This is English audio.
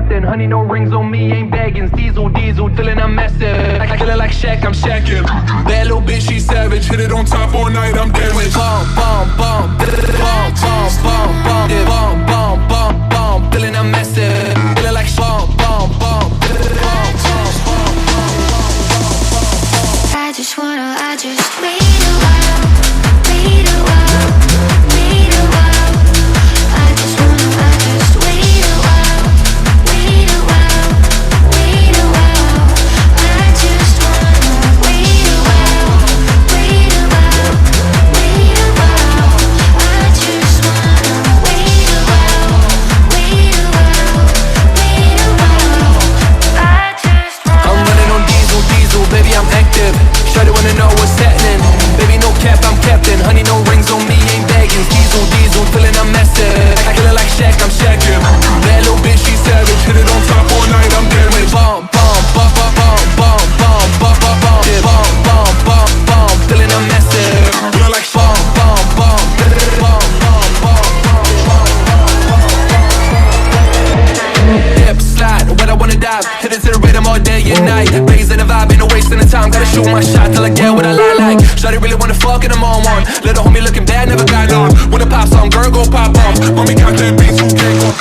Honey, no rings on me, ain't bagging. Diesel, feeling I'm massive. I kill it like Shaq, I'm shacking. Bad little bitch, she savage. Hit it on top all night, I'm damaged. Bomb, bomb, bomb, bomb, bomb, bomb, bomb, bomb, bomb, bomb, bomb. Feeling I'm massive. Feeling like bomb, bomb, bomb, bomb, bomb, bomb. I just wait a while, wait a while, wait a while. I just wait a while, wait a while, wait a while. I just wanna wait a while, wait a while, wait a while. I just wanna wait a while, wait a while, wait a while. I just wanna. I'm running on diesel, baby, I'm active. Shawty wanna know what's happening. Baby, no cap, I'm captain. Honey, no rings on me, ain't bagging. Diesel, feeling I'm massive. I kill it like Shaq, I'm shacking. That little bitch, she savage. Hit it on top all night, I'm damaged. Bomb, bomb, bomb, bomb, bomb, bomb, bomb, bomb, bomb, bomb, yeah, bomb, bomb, bomb, bomb. Feeling I'm massive. Feeling like bomb, bomb, bomb, bomb, bomb, bomb, bomb. Dip, slide, where I wanna dive. Hit it to the rhythm all day and night. Raising the vibe, ain't no wasting the time. Gotta shoot my shot till I get what I like. Shawty really wanna fuck and I'm on one. Little homie looking bad, never got none. When I pop some, girl go pop off. Mommy got that beats, who can't go